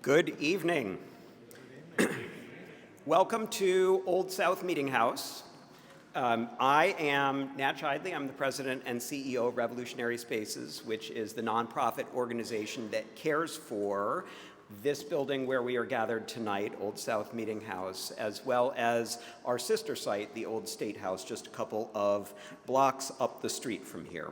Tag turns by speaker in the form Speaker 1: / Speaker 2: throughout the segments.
Speaker 1: Good evening. Welcome to Old South Meeting House. I am Nat Chidley. I'm the president and CEO of Revolutionary Spaces, which is the nonprofit organization that cares for this building where we are gathered tonight, Old South Meeting House, as well as our sister site, the Old State House, just a couple of blocks up the street from here.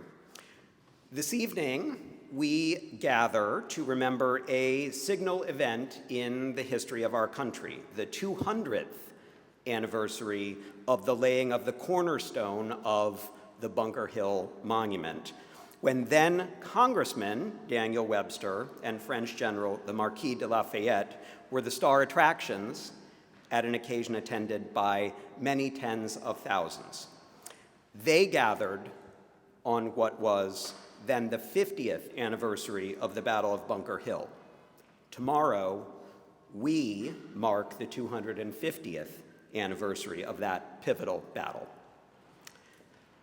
Speaker 1: This evening, we gather to remember a signal event in the history of our country, the 200th anniversary of the laying of the cornerstone of the Bunker Hill Monument, when then Congressman Daniel Webster and French General the Marquis de Lafayette were the star attractions at an occasion attended by many tens of thousands. They gathered on what was then the 50th anniversary of the Battle of Bunker Hill. Tomorrow, we mark the 250th anniversary of that pivotal battle.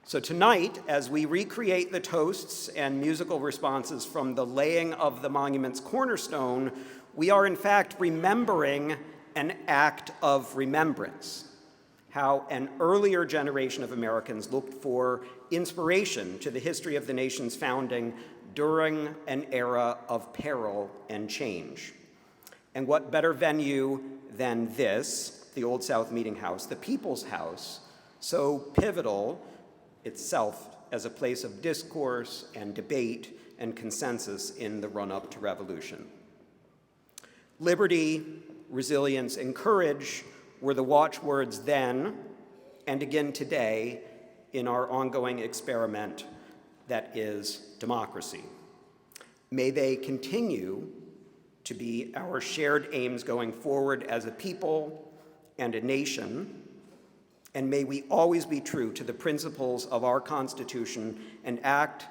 Speaker 1: So tonight, as we recreate the toasts and musical responses from the laying of the monument's cornerstone, we are in fact remembering an act of remembrance, how an earlier generation of Americans looked for inspiration to the history of the nation's founding during an era of peril and change. And what better venue than this, the Old South Meeting House, the People's House, so pivotal itself as a place of discourse and debate and consensus in the run-up to revolution. Liberty, resilience, and courage were the watchwords then and again today in our ongoing experiment that is democracy. May they continue to be our shared aims going forward as a people and a nation, and may we always be true to the principles of our Constitution and act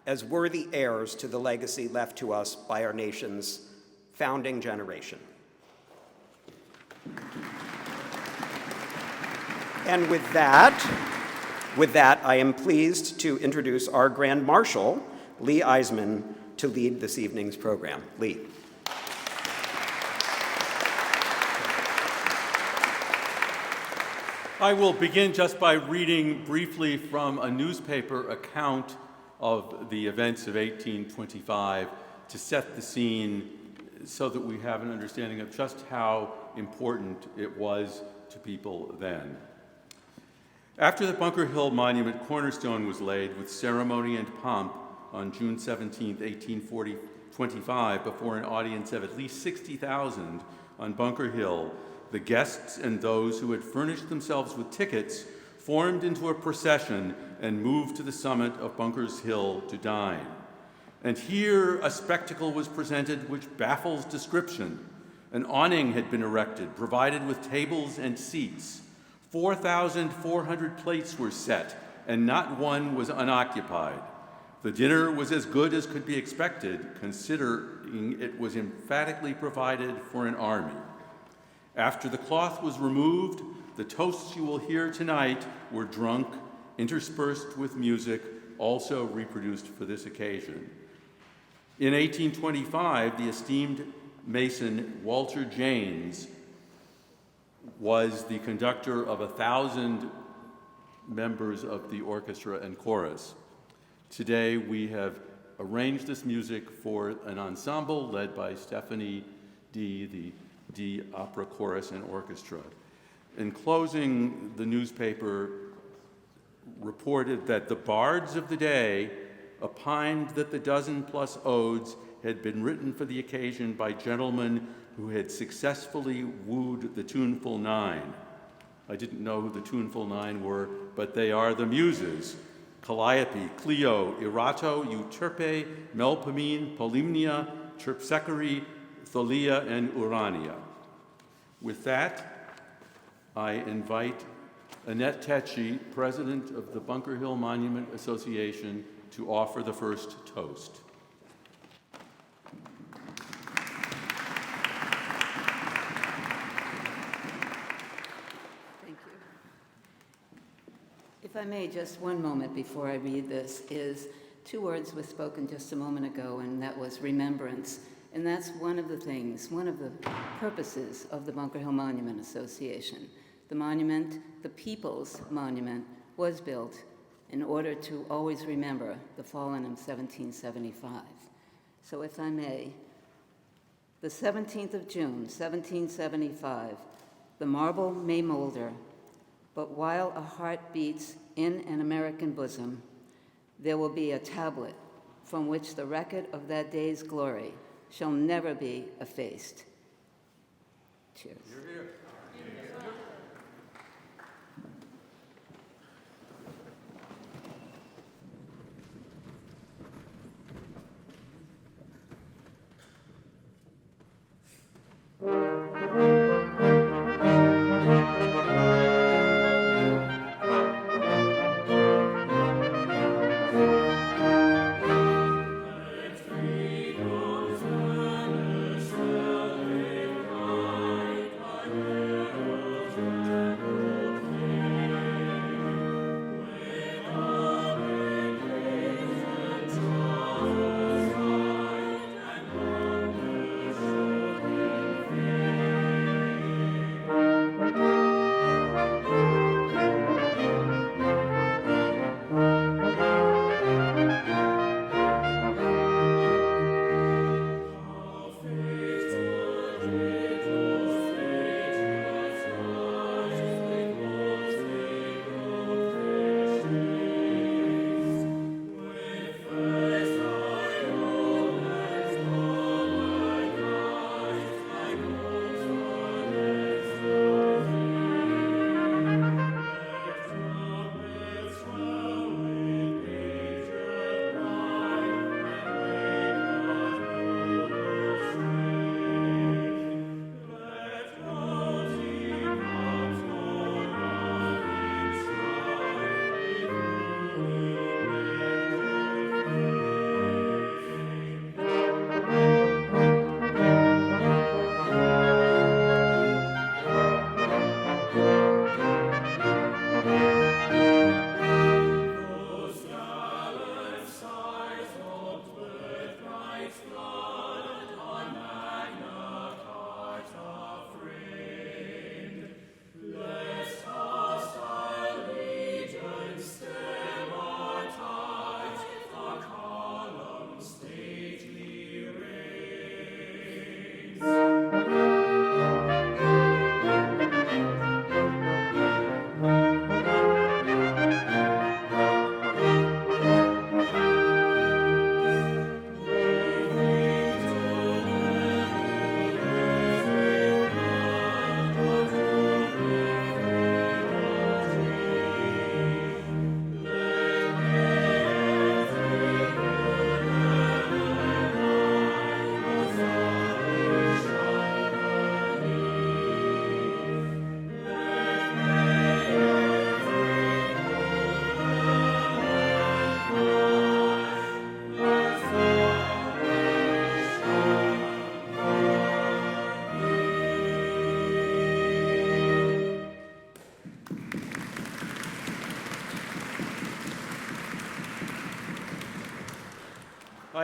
Speaker 1: as worthy heirs to the legacy left to us by our nation's founding generation. And with that, I am pleased to introduce our Grand Marshal, Lee Eiseman, to lead this evening's program. Lee.
Speaker 2: I will begin just by reading briefly from a newspaper account of the events of 1825 to set the scene so that we have an understanding of just how important it was to people then. After the Bunker Hill Monument cornerstone was laid with ceremony and pomp on June 17, 1825, before an audience of at least 60,000 on Bunker Hill, the guests and those who had furnished themselves with tickets formed into a procession and moved to the summit of Bunker's Hill to dine. And here a spectacle was presented which baffles description. An awning had been erected, provided with tables and seats. 4,400 plates were set, and not one was unoccupied. The dinner was as good as could be expected, considering it was emphatically provided for an army. After the cloth was removed, the toasts you will hear tonight were drunk, interspersed with music, also reproduced for this occasion. In 1825, the esteemed Mason Walter Janes was the conductor of 1,000 members of the orchestra and chorus. Today, we have arranged this music for an ensemble led by Stephanie D., the D Opera Chorus and Orchestra. In closing, the newspaper reported that the bards of the day opined that the dozen-plus odes had been written for the occasion by gentlemen who had successfully wooed the tuneful nine. I didn't know who the tuneful nine were, but they are the Muses: Calliope, Clio, Erato, Euterpe, Melpomene, Polymnia, Terpsichore, Thalia, and Urania. With that, I invite Annette Tetchy, president of the Bunker Hill Monument Association, to offer the first toast.
Speaker 3: If I may, just one moment before I read this, is two words were spoken just a moment ago, and that was remembrance. And that's one of the things, one of the purposes of the Bunker Hill Monument Association. The monument, the People's Monument, was built in order to always remember the fallen in 1775. So if I may, the 17th of June, 1775, the marble may molder, but while a heart beats in an American bosom, there will be a tablet from which the record of that day's glory shall never be effaced. Cheers.
Speaker 2: You're here.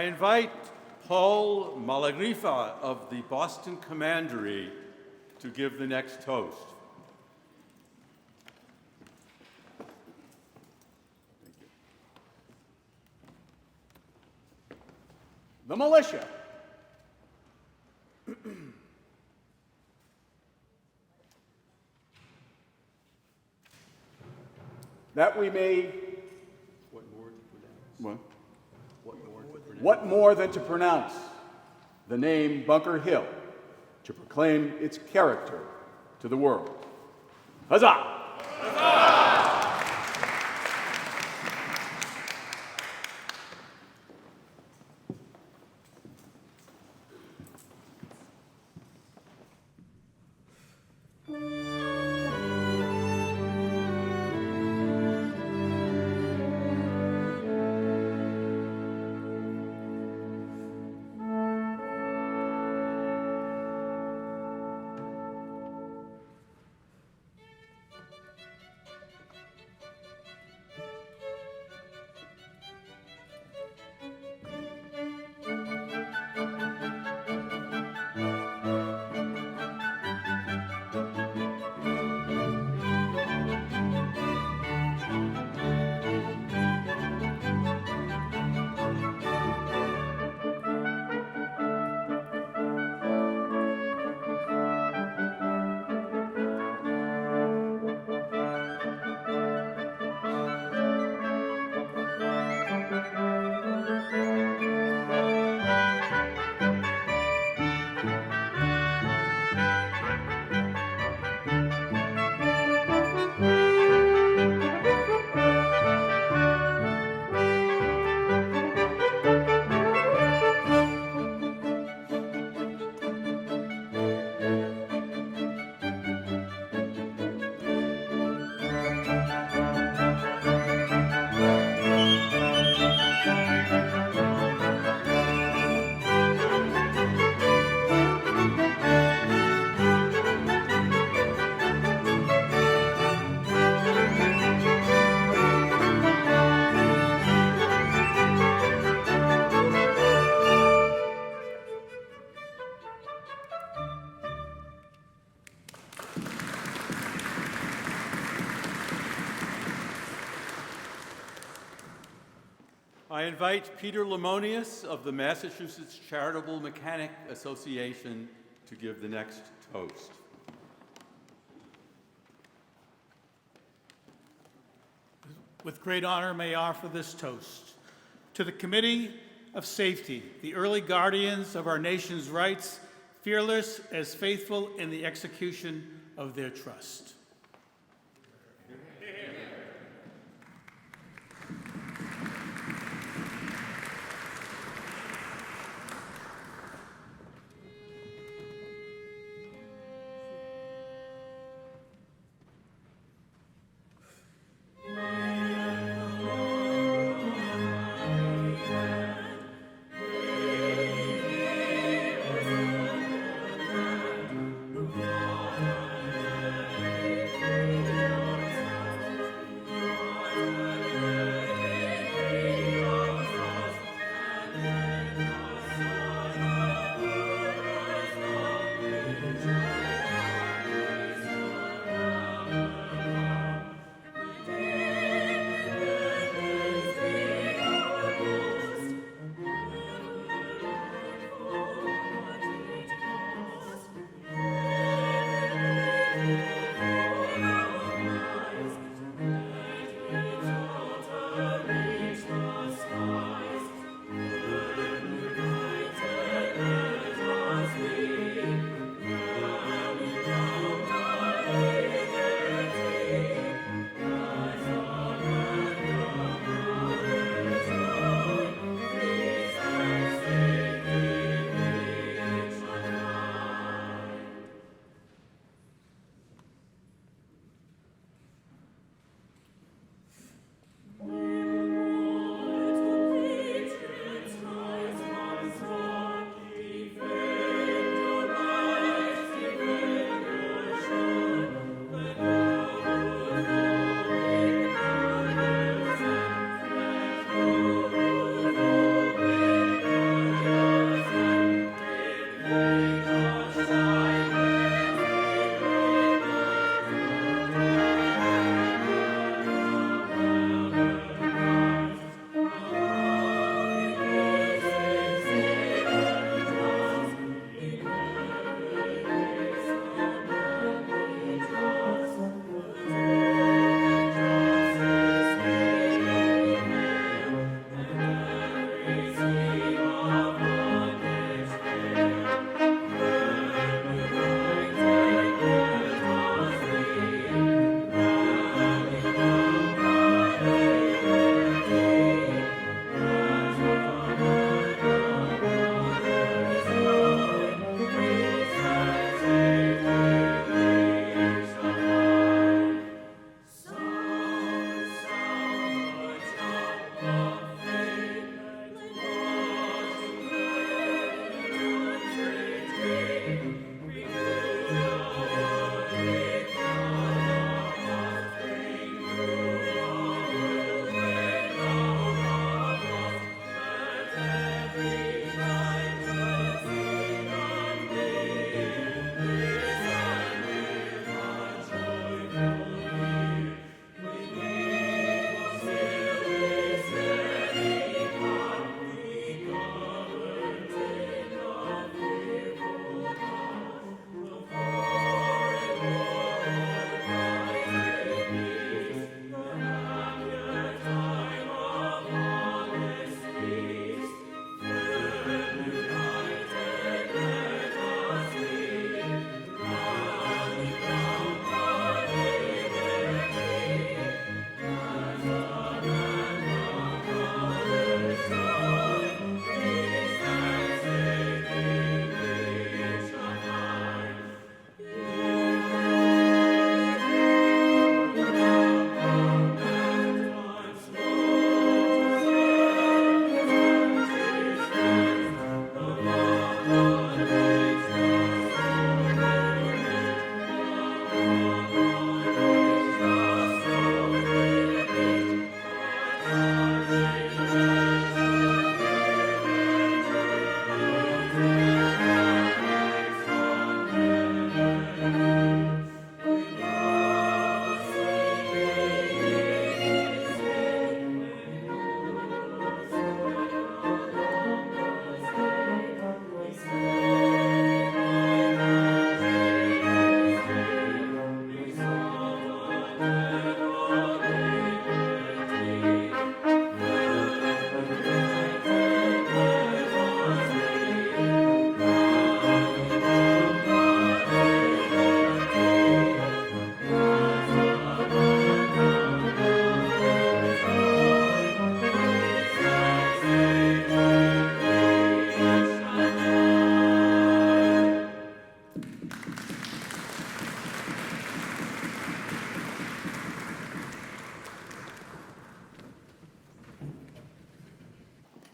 Speaker 2: I invite Paul Malagrifa of the Boston Commandery to give the next toast.
Speaker 4: The militia. That we may.
Speaker 2: What more to pronounce?
Speaker 4: What?
Speaker 2: What more to pronounce?
Speaker 4: What more than to pronounce the name Bunker Hill, to proclaim its character to the world. Huzzah!
Speaker 2: I invite Peter Lemonius of the Massachusetts Charitable Mechanic Association to give the next toast.
Speaker 5: With great honor, may I offer this toast. To the Committee of Safety, the early guardians of our nation's rights, fearless as faithful in the execution of their trust.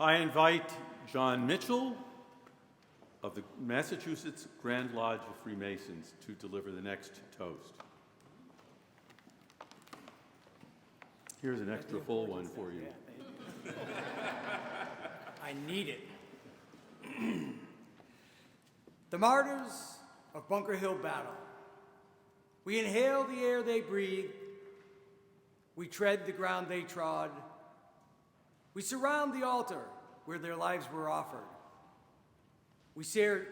Speaker 2: I invite John Mitchell of the Massachusetts Grand Lodge of Freemasons to deliver the next toast. Here's an extra full one for you.
Speaker 6: I need it. The martyrs of Bunker Hill battle. We inhale the air they breathed. We tread the ground they trod. We surround the altar where their lives were offered. We swear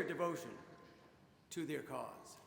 Speaker 6: devotion to their cause.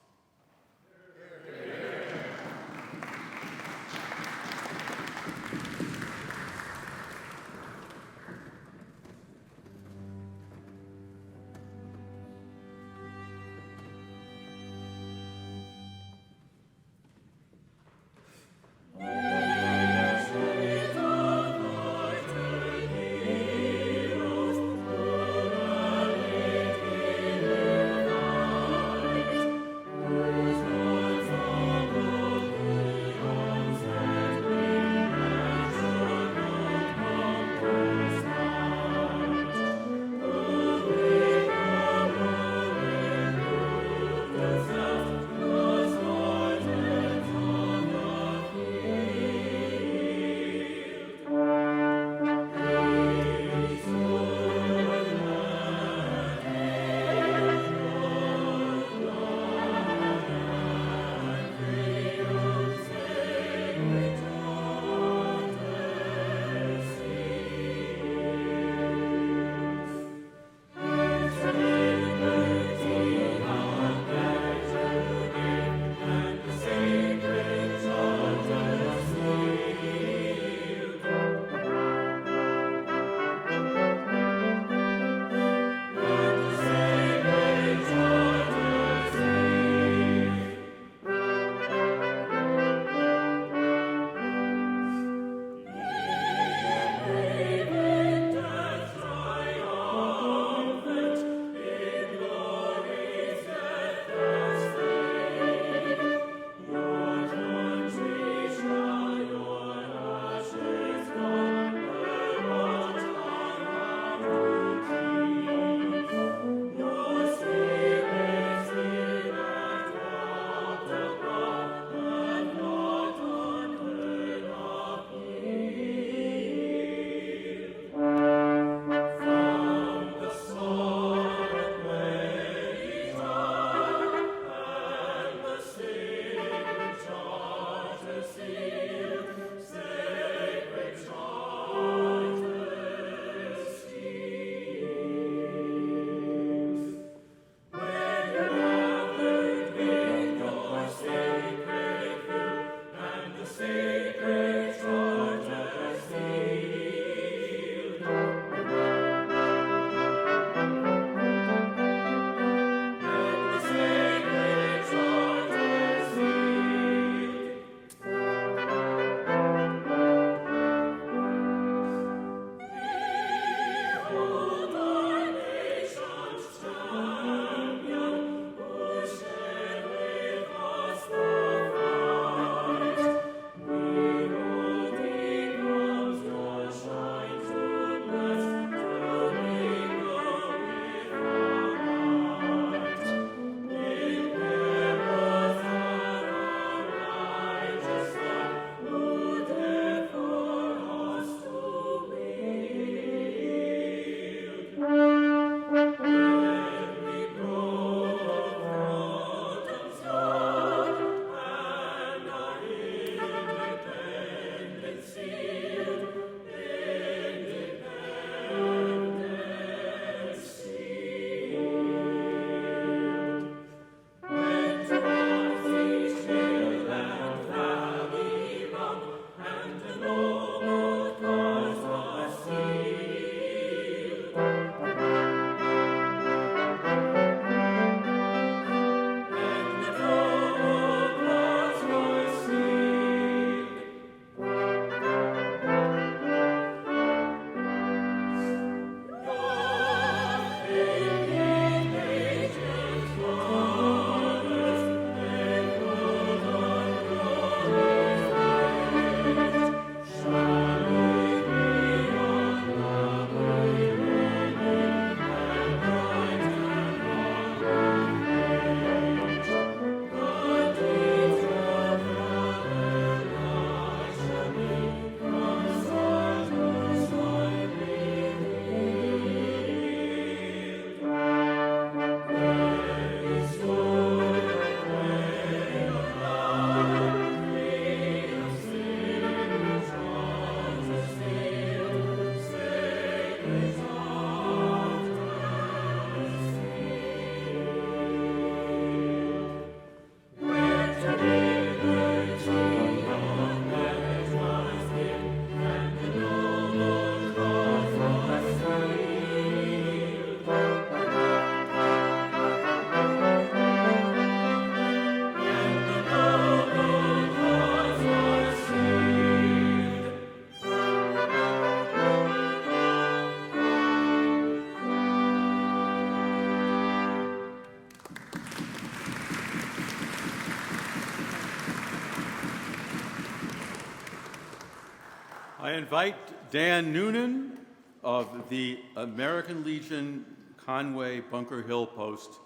Speaker 2: I invite Dan Noonan of the American Legion Conway Bunker Hill Post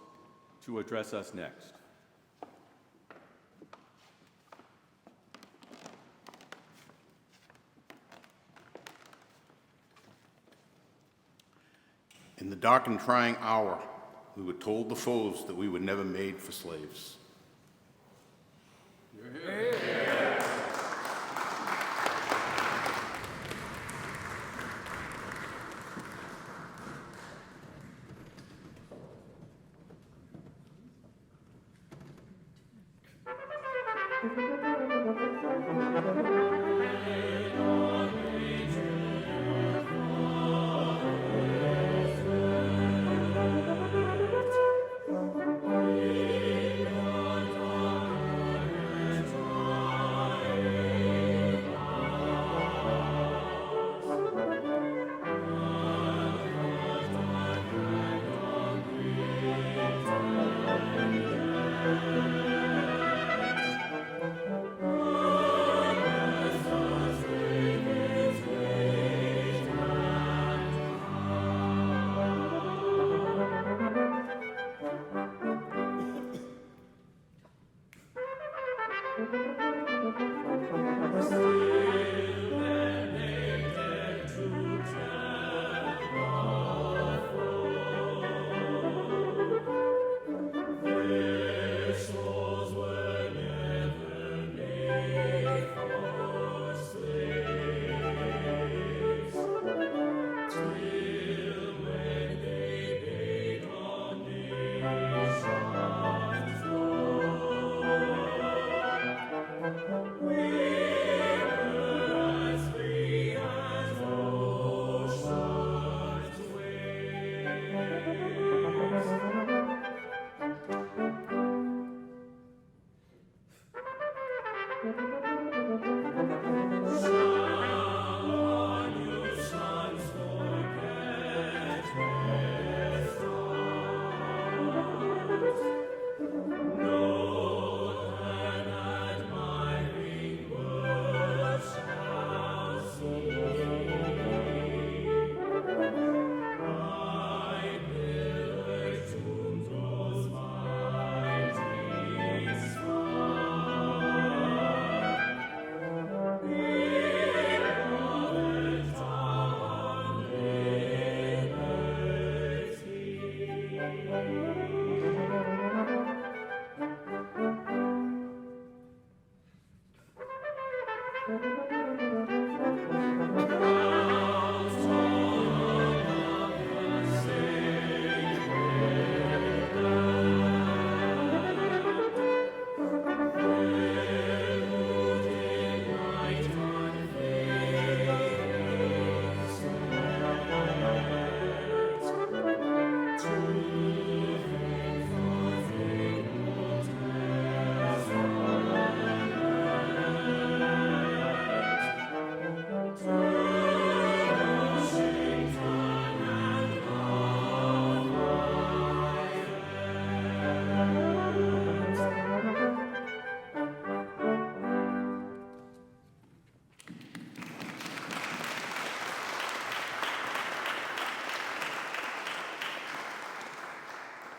Speaker 2: to address us next.
Speaker 7: In the dark and trying hour, we were told the foes that we were never made for slaves.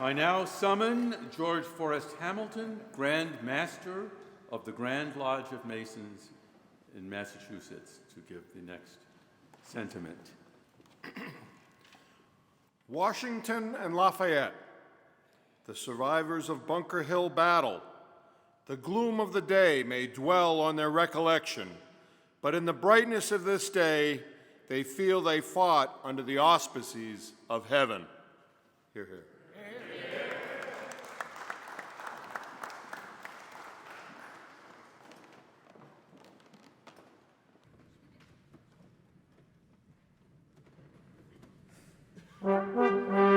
Speaker 2: I now summon George Forrest Hamilton, Grand Master of the Grand Lodge of Masons in Massachusetts, to give the next sentiment.
Speaker 8: Washington and Lafayette, the survivors of Bunker Hill battle, the gloom of the day may dwell on their recollection, but in the brightness of this day, they feel they fought under the auspices of heaven. Hear, hear.
Speaker 9: Sweet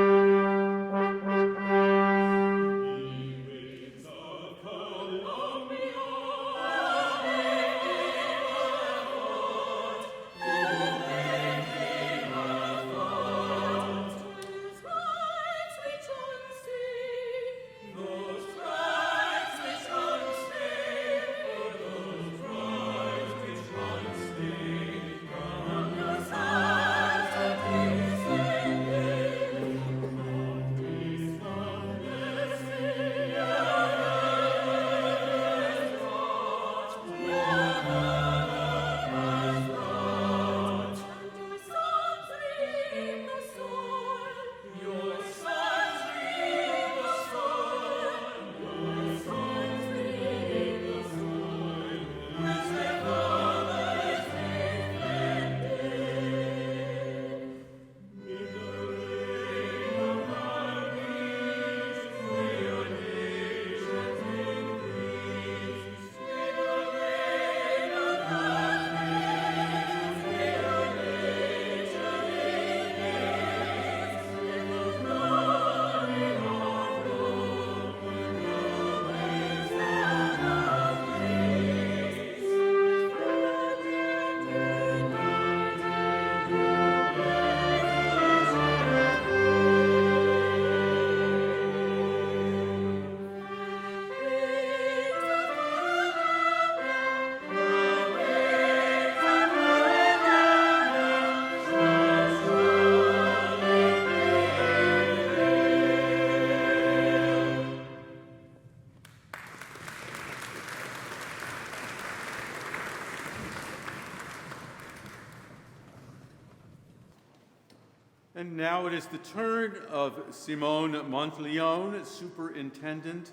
Speaker 2: And now it is the turn of Simone Monteleone, Superintendent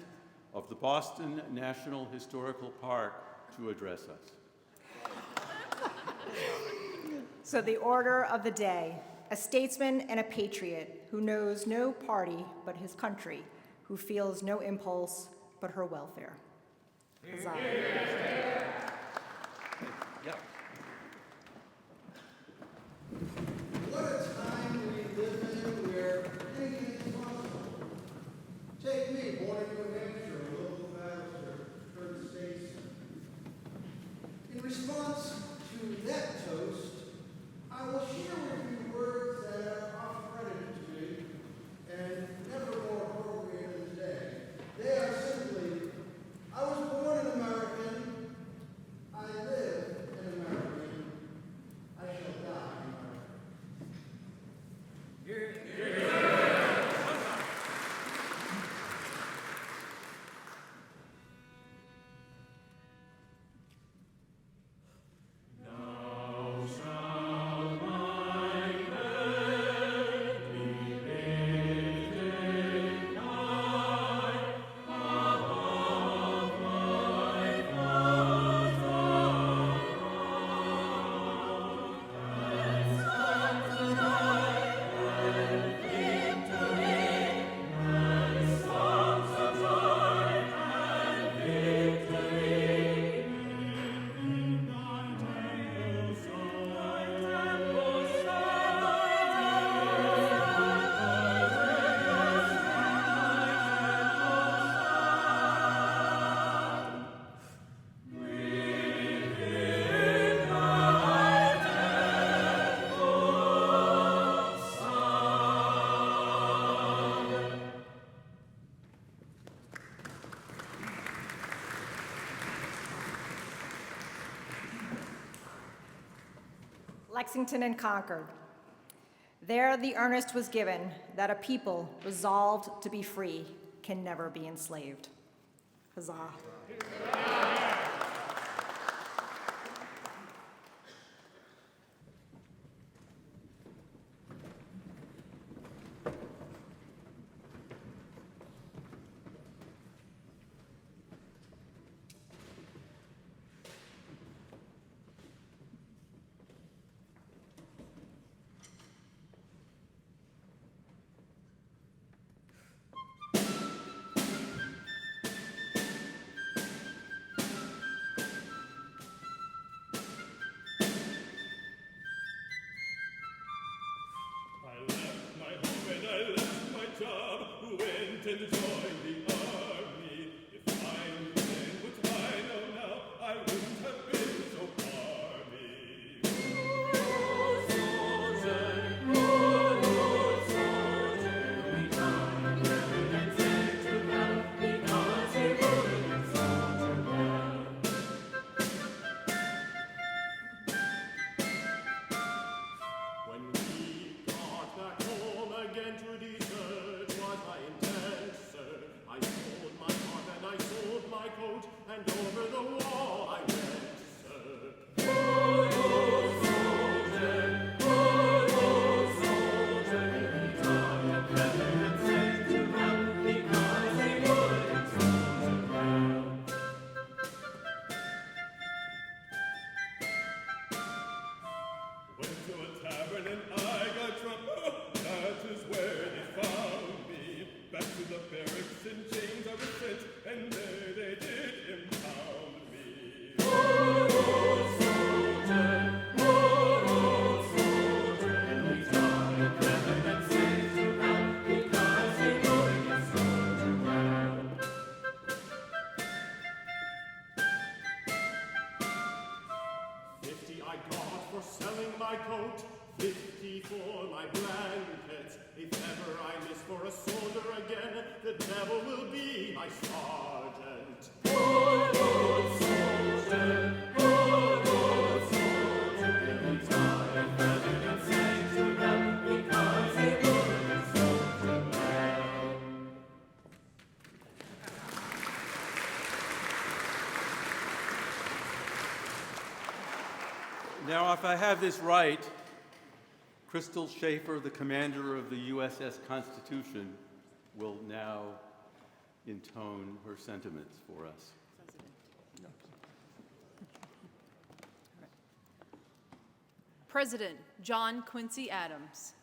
Speaker 2: of the Boston National Historical Park, to address us.
Speaker 9: So the order of the day: a statesman and a patriot who knows no party but his country, who feels no impulse but her welfare. Huzzah.
Speaker 2: Yep.
Speaker 10: What a time we live in where anything is possible. Take me, born in New Hampshire, a local barrister, turned statesman. In response to that toast, I will share with you words that are off-credited to me and never more appropriate than today. They are simply, I was born an American, I live an American, I shall die an American.
Speaker 9: Lexington and Concord. There the earnest was given that a people resolved to be free can never be enslaved. Huzzah.
Speaker 11: And join the army. If I knew then what I know now, I wouldn't have been so army. Oh, soldier, we died and sent to battle because he would have soldier well. When we got back home again to desert was my intent, sir. I sold my heart and I sold my coat, and over the wall I went, sir. Oh, soldier, we died and sent to battle because he would have soldier well. Went to a tavern and I got drunk. That is where they found me. Back to the barracks in chains I was sent, and there they did impound me. Oh, soldier, we died and sent to battle because he would have soldier well. 50 I got for selling my coat, 50 for my blankets. If ever I miss for a soldier again, the devil will be my sergeant. Oh, soldier, we died and sent to battle because he would have soldier well.
Speaker 2: Now, if I have this right, Crystal Schaefer, the commander of the USS Constitution, will now intone her sentiments for us.
Speaker 12: President John Quincy Adams.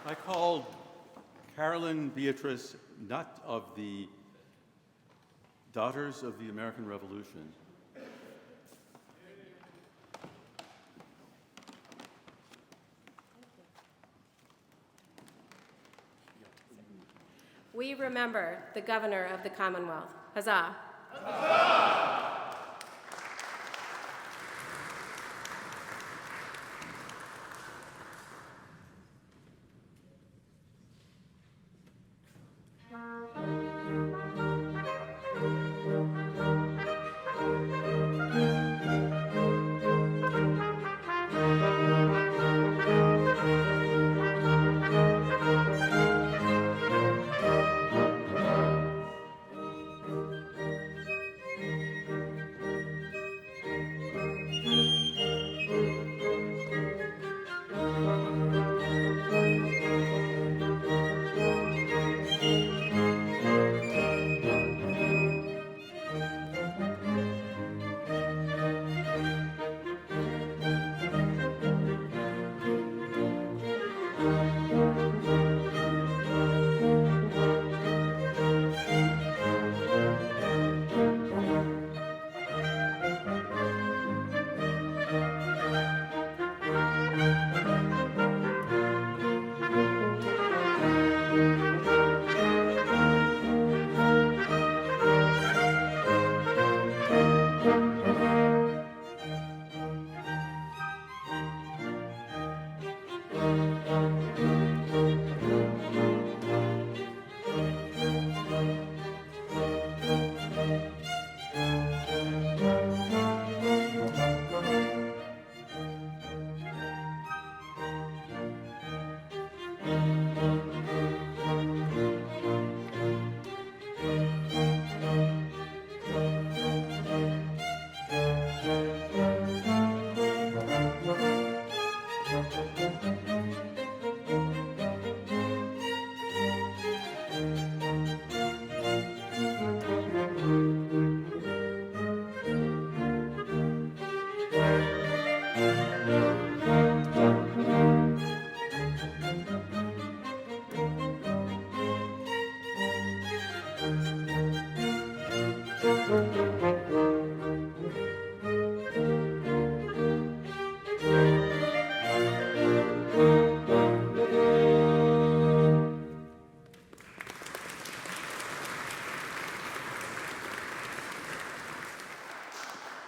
Speaker 2: I called Carolyn Beatrice Nutt of the Daughters of the American Revolution.
Speaker 13: We remember the Governor of the Commonwealth. Huzzah!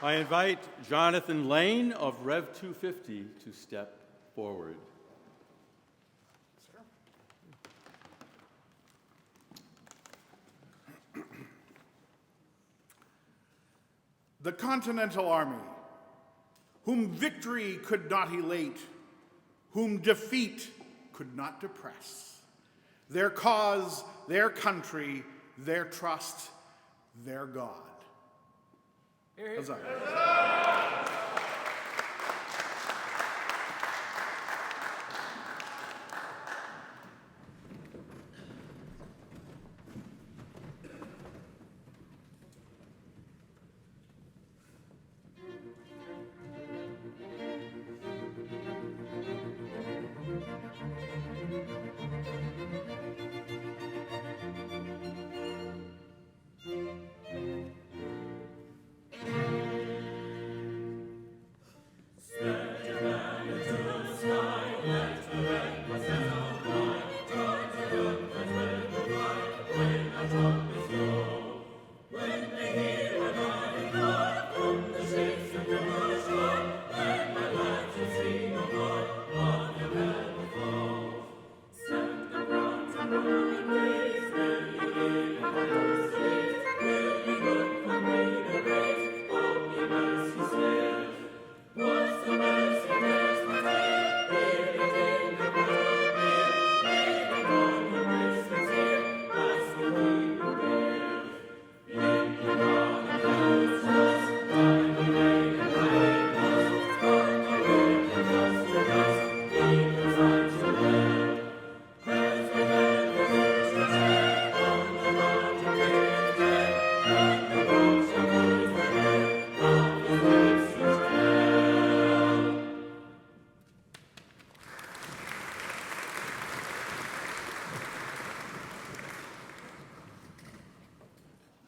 Speaker 2: I invite Jonathan Lane of Rev 250 to step forward.
Speaker 7: The Continental Army, whom victory could not elate, whom defeat could not depress, their cause, their country, their trust, their God. Huzzah.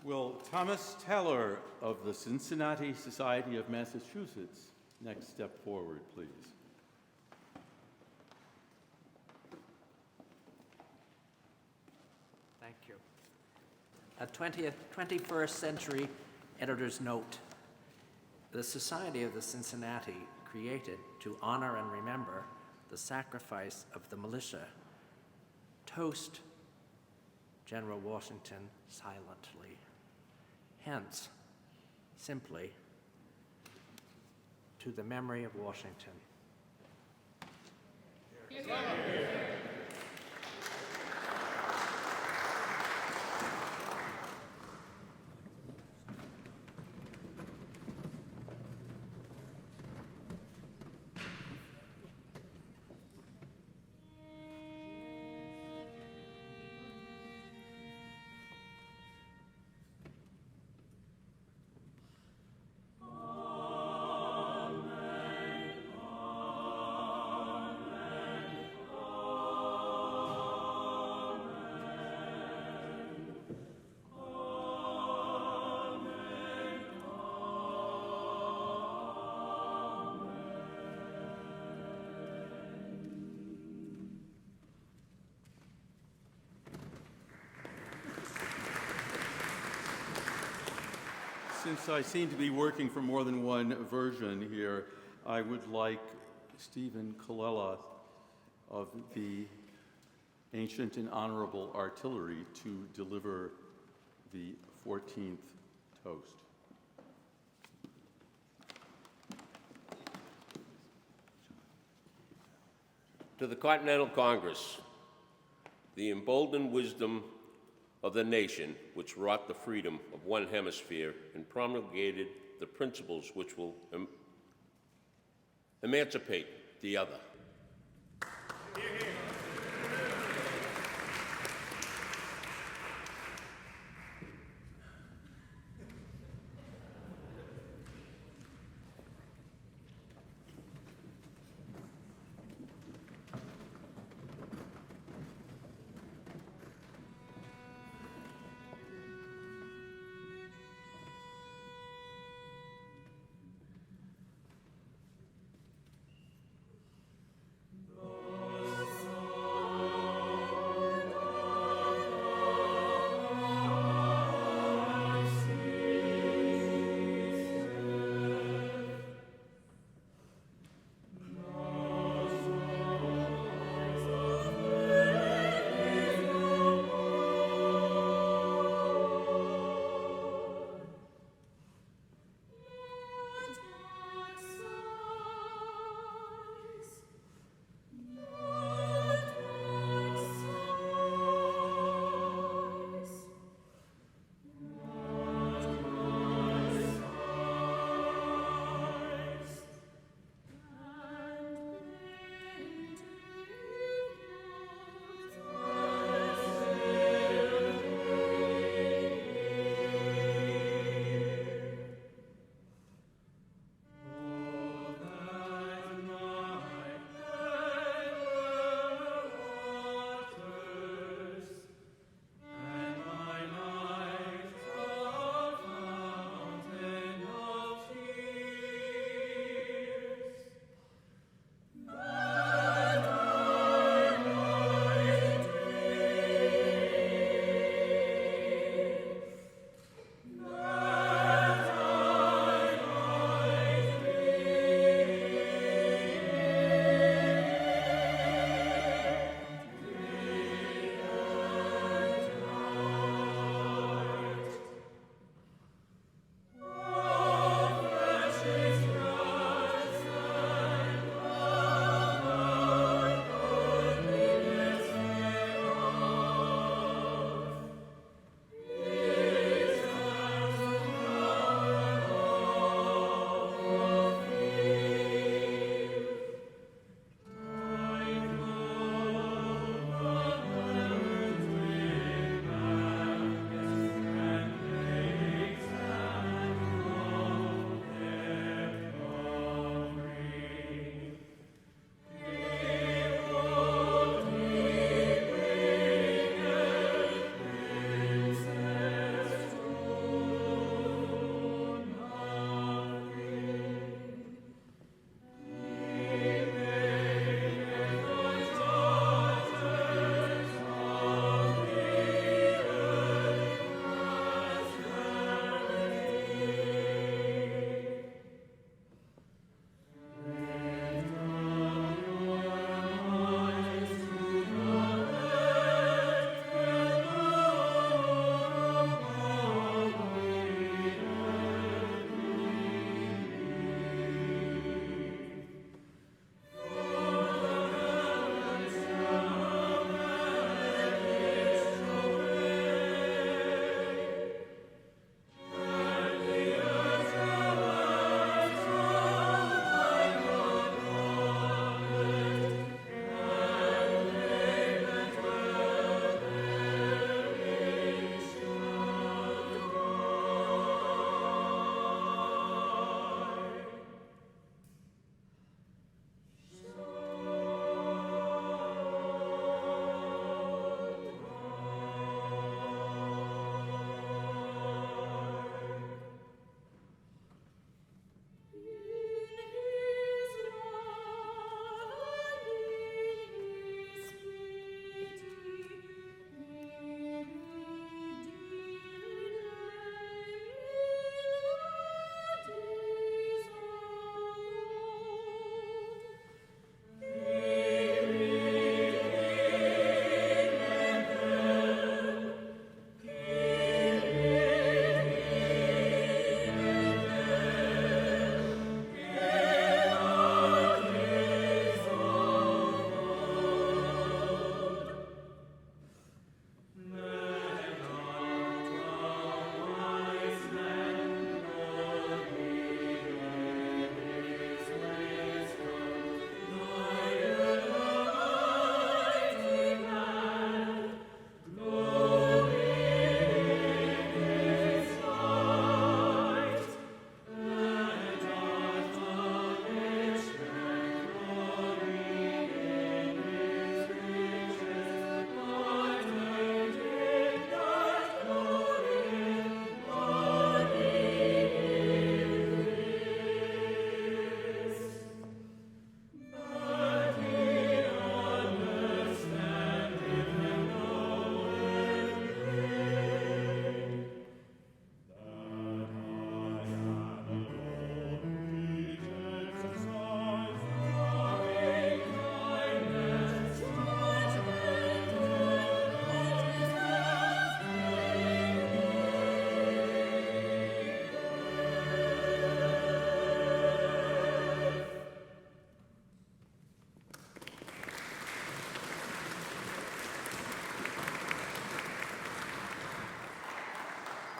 Speaker 2: Will Thomas Teller of the Cincinnati Society of Massachusetts next step forward, please?
Speaker 14: Thank you. A 21st century editor's note. The Society of the Cincinnati, created to honor and remember the sacrifice of the militia, toast General Washington silently. Hence, simply, to the memory of Washington.
Speaker 2: Since I seem to be working for more than one version here, I would like Stephen Colella of the Ancient and Honorable Artillery to deliver the 14th toast.
Speaker 15: To the Continental Congress, the emboldened wisdom of the nation which wrought the freedom of one hemisphere and promulgated the principles which will emancipate the other.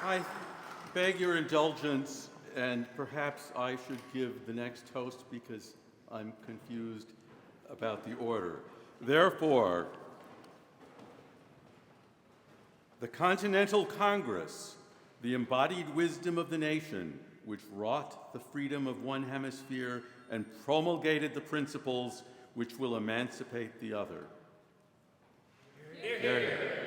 Speaker 2: I beg your indulgence, and perhaps I should give the next toast because I'm confused about the order. Therefore, the Continental Congress, the embodied wisdom of the nation, which wrought the freedom of one hemisphere and promulgated the principles which will emancipate the other. Hear, hear. Hear, hear.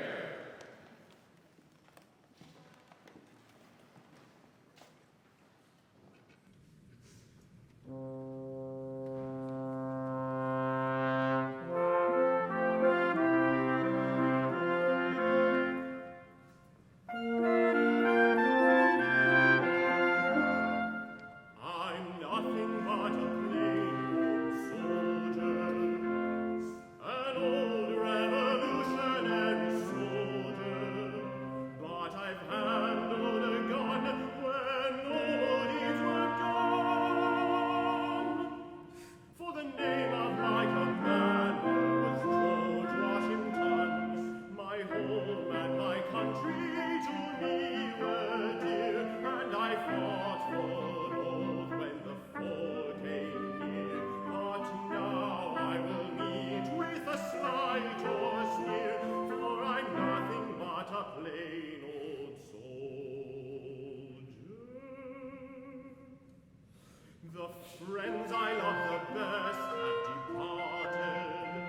Speaker 11: Friends I love the best have departed.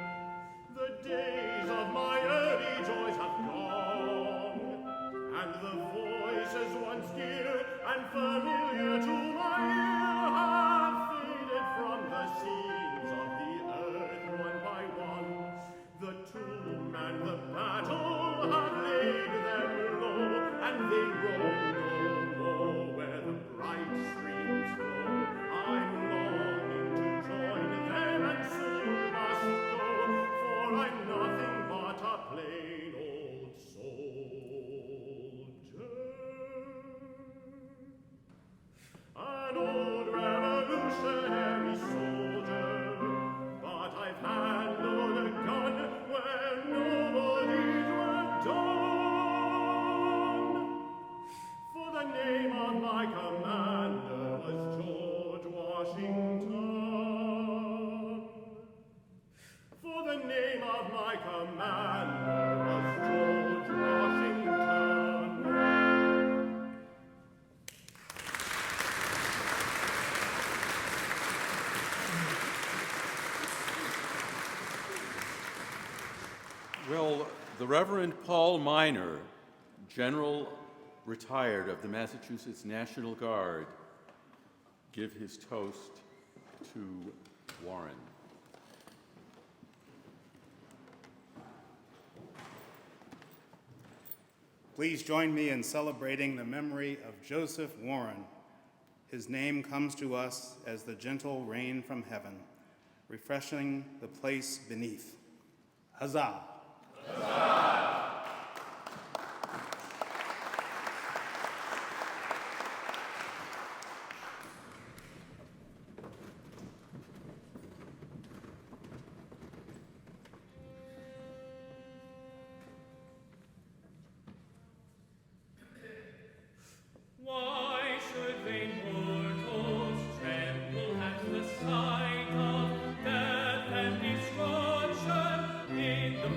Speaker 11: The days of my early joys have gone, and the voices once dear and familiar to my ear have faded from the scenes of the earth one by one. The tomb and the battle have laid them low, and they roam no more where the bright streams flow. I'm longing to join them and soon must go, for I'm nothing but a plain old soldier. An old revolutionary soldier, but I've handled a gun when nobody's were done. For the name of my commander was George Washington. For the name of my commander was George Washington.
Speaker 2: Will the Reverend Paul Minor, General retired of the Massachusetts National Guard, give his toast to Warren?
Speaker 16: Please join me in celebrating the memory of Joseph Warren. His name comes to us as the gentle rain from heaven, refreshing the place beneath. Huzzah! Huzzah!
Speaker 11: Why should vain mortals tremble at the sight of death and destruction in the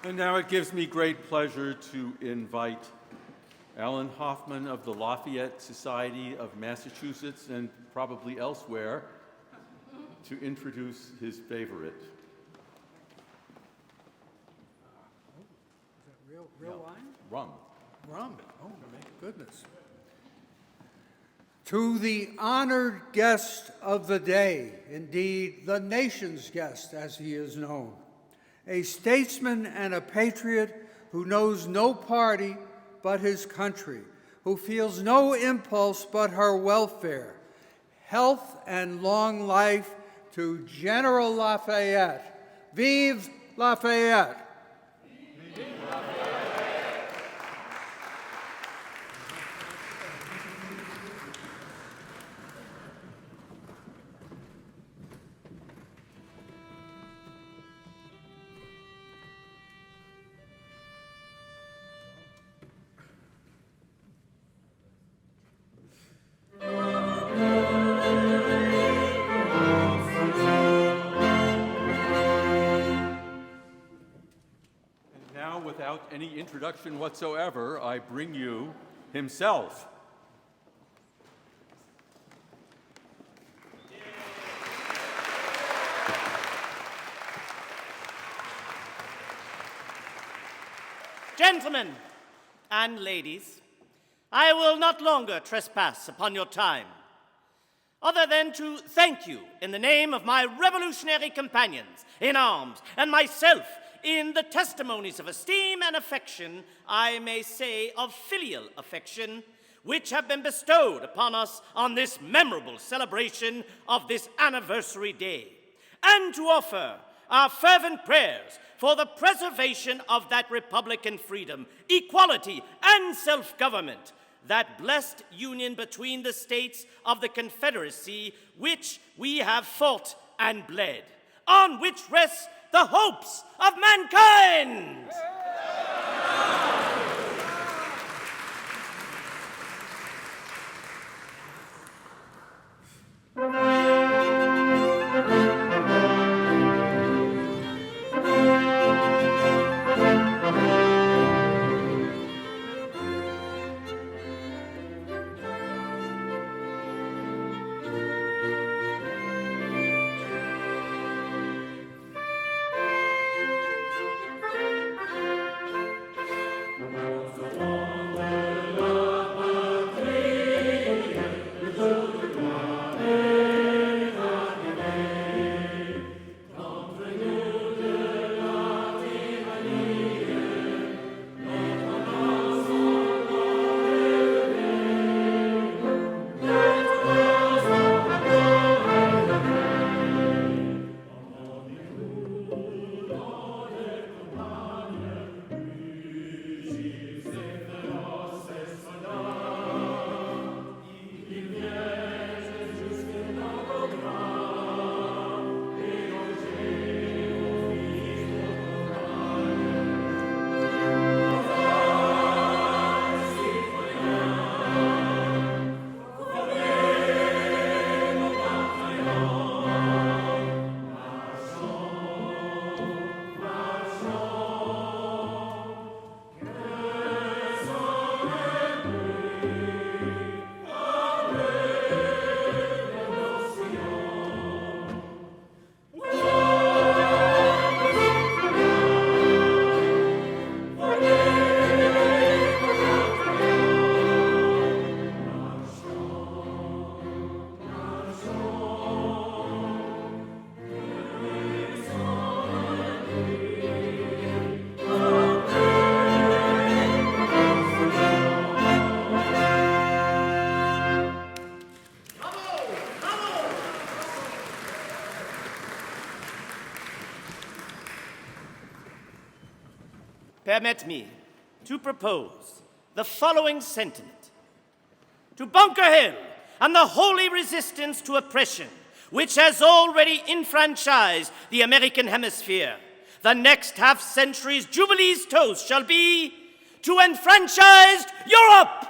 Speaker 2: And now it gives me great pleasure to invite Alan Hoffman of the Lafayette Society of Massachusetts and probably elsewhere to introduce his favorite.
Speaker 17: Real wine?
Speaker 2: Rum.
Speaker 17: Rum. Oh, my goodness. To the honored guest of the day, indeed the nation's guest as he is known, a statesman and a patriot who knows no party but his country, who feels no impulse but her welfare. Health and long life to General Lafayette. Vive Lafayette!
Speaker 2: Without any introduction whatsoever, I bring you himself.
Speaker 18: Gentlemen and ladies, I will not longer trespass upon your time, other than to thank you in the name of my revolutionary companions in arms and myself in the testimonies of esteem and affection, I may say of filial affection, which have been bestowed upon us on this memorable celebration of this anniversary day, and to offer our fervent prayers for the preservation of that republican freedom, equality, and self-government, that blessed union between the states of the Confederacy, which we have fought and bled, on which rests the hopes of mankind. Permit me to propose the following sentiment. To Bunker Hill and the holy resistance to oppression, which has already enfranchised the American hemisphere, the next half-century's Jubilee's toast shall be, to enfranchised Europe!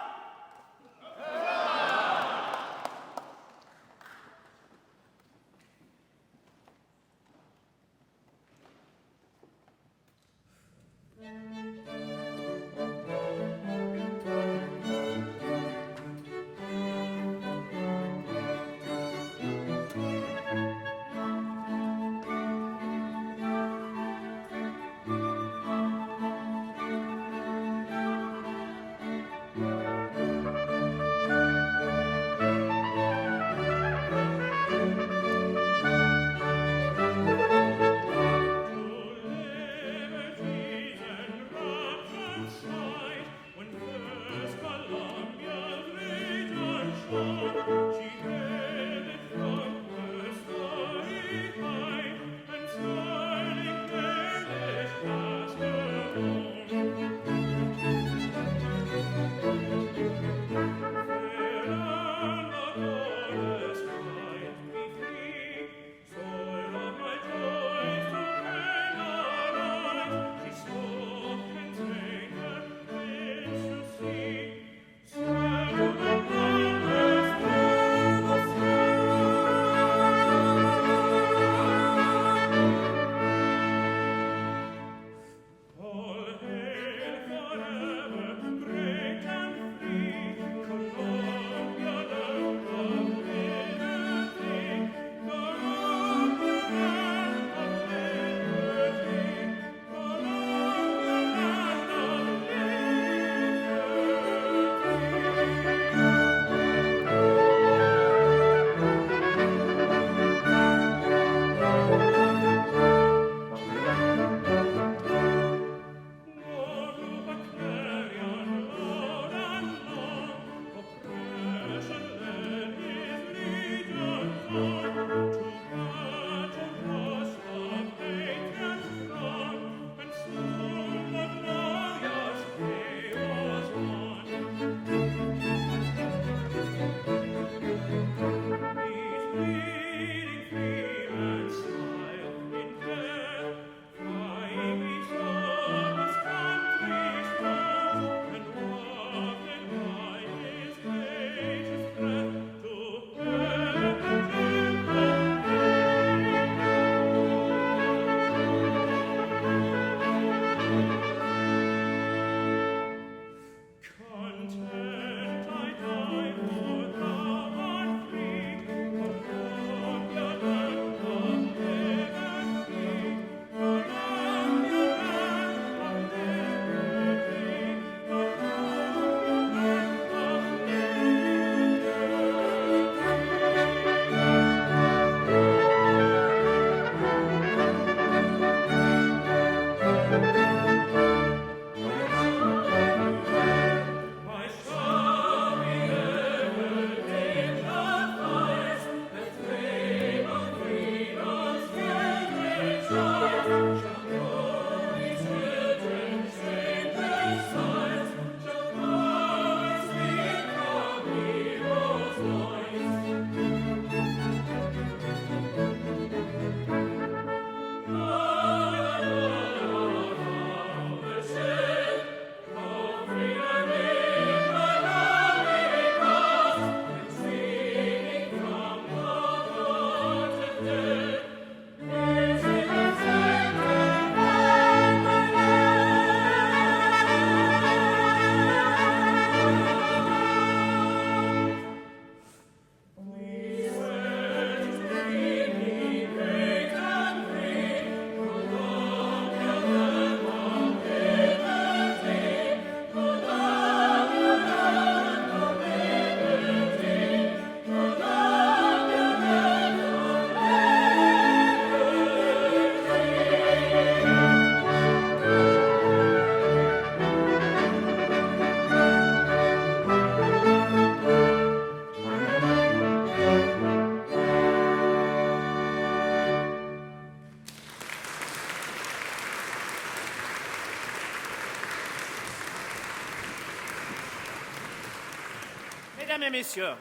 Speaker 18: Mesdames et messieurs,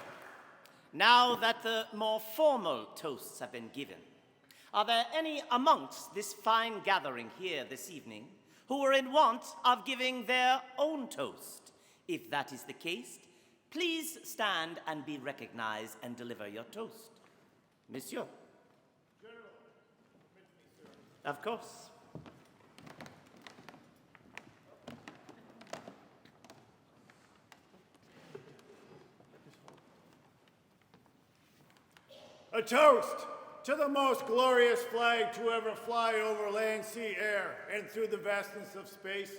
Speaker 18: now that the more formal toasts have been given, are there any amongst this fine gathering here this evening who were in want of giving their own toast? If that is the case, please stand and be recognized and deliver your toast. Monsieur.
Speaker 11: General, permit me, sir.
Speaker 18: Of course.
Speaker 10: A toast to the most glorious flag to ever fly over land, sea, air, and through the vastness of space.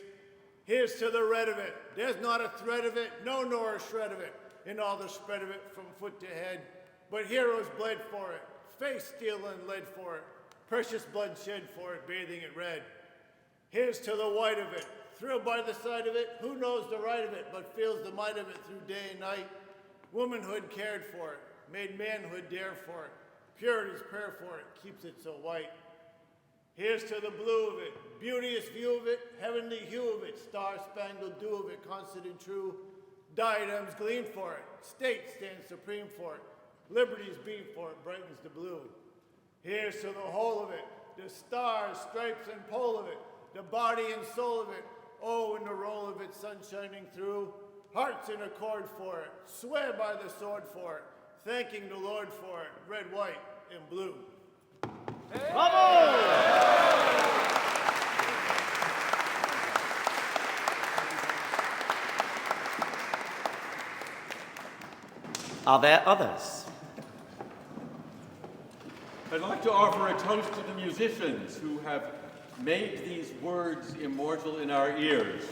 Speaker 10: Here's to the red of it. There's not a thread of it, no nor a shred of it, in all the spread of it from foot to head. But heroes bled for it, face steel and lead for it, precious blood shed for it, bathing it red. Here's to the white of it, thrilled by the sight of it, who knows the right of it, but feels the might of it through day and night. Womanhood cared for it, made manhood dare for it, purity's prayer for it, keeps it so white. Here's to the blue of it, beauteous view of it, heavenly hue of it, star-spangled dew of it, constant and true. Diadems gleam for it, state stands supreme for it, liberty's beam for it, brightens the blue. Here's to the whole of it, the stars, stripes, and pole of it, the body and soul of it, oh, and the roll of it, sun shining through. Hearts in accord for it, swear by the sword for it, thanking the Lord for it, red, white, and blue.
Speaker 18: Bravo! Are there others?
Speaker 2: I'd like to offer a toast to the musicians who have made these words immortal in our ears.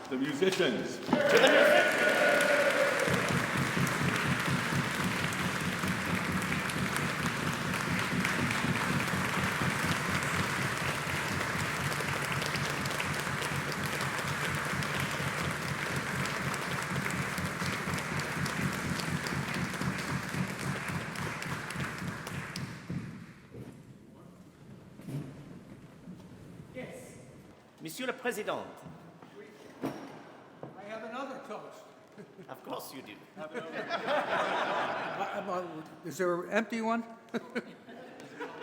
Speaker 2: The musicians.
Speaker 18: To the musicians. Monsieur le Président.
Speaker 17: I have another toast.
Speaker 18: Of course you do.
Speaker 17: Is there an empty one?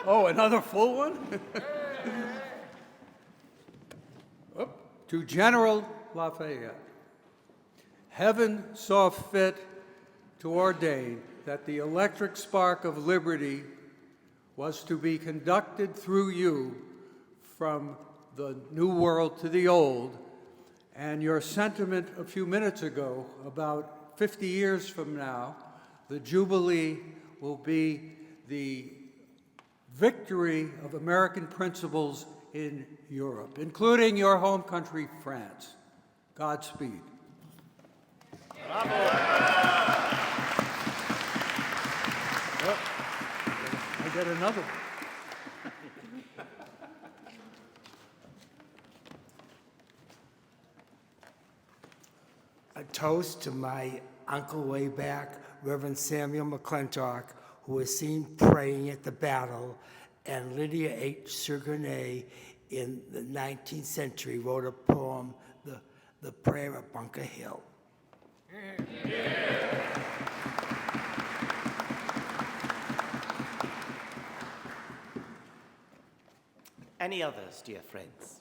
Speaker 17: Oh, another full one? To General Lafayette. Heaven saw fit to ordain that the electric spark of liberty was to be conducted through you from the new world to the old, and your sentiment a few minutes ago about 50 years from now, the Jubilee will be the victory of American principles in Europe, including your home country, France. Godspeed.
Speaker 18: Bravo.
Speaker 17: Well, I get another one.
Speaker 19: A toast to my uncle way back, Reverend Samuel McClintock, who was seen praying at the battle, and Lydia H. Sugarnet in the 19th century wrote a poem, The Prayer of Bunker Hill.
Speaker 18: Any others, dear friends?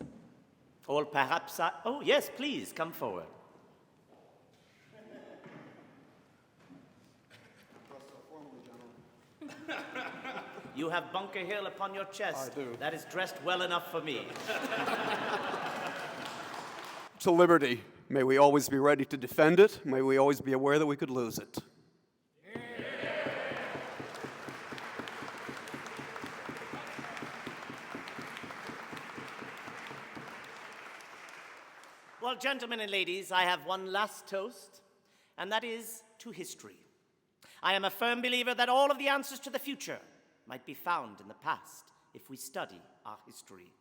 Speaker 18: Or perhaps oh, yes, please, come forward. You have Bunker Hill upon your chest.
Speaker 20: I do.
Speaker 18: That is dressed well enough for me.
Speaker 20: To liberty. May we always be ready to defend it. May we always be aware that we could lose it.
Speaker 18: Well, gentlemen and ladies, I have one last toast, and that is to history. I am a firm believer that all of the answers to the future might be found in the past if we study our history.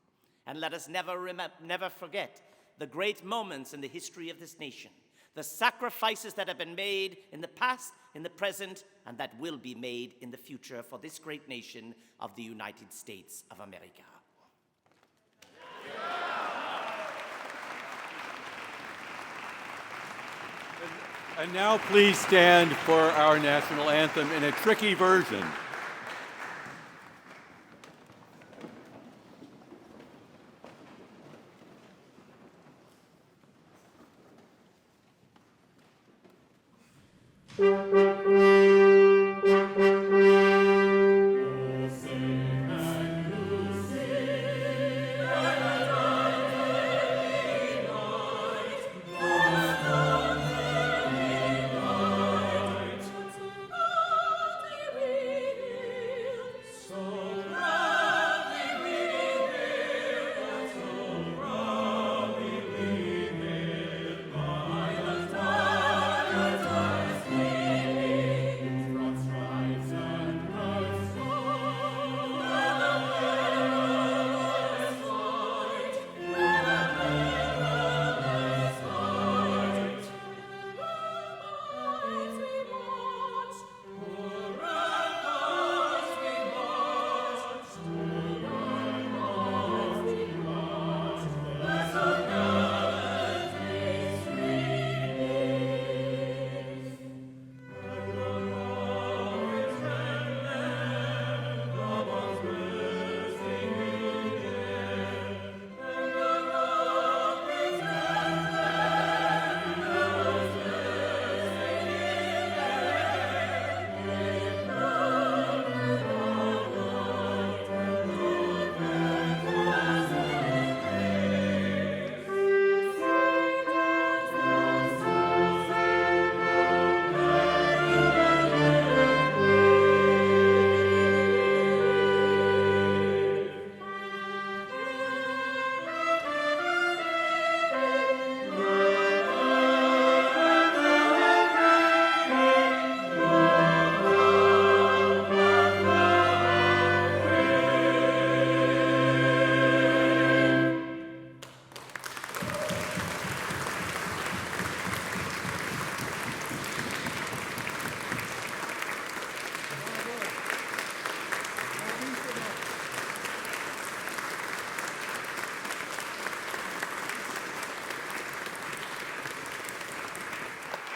Speaker 18: And let us never forget the great moments in the history of this nation, the sacrifices that have been made in the past, in the present, and that will be made in the future for this great nation of the United States of America.
Speaker 2: And now please stand for our national anthem in a tricky version.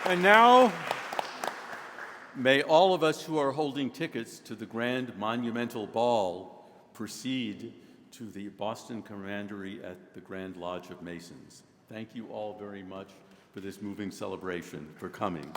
Speaker 2: And now, may all of us who are holding tickets to the Grand Monumental Ball proceed to the Boston Commandery at the Grand Lodge of Masons. Thank you all very much for this moving celebration, for coming.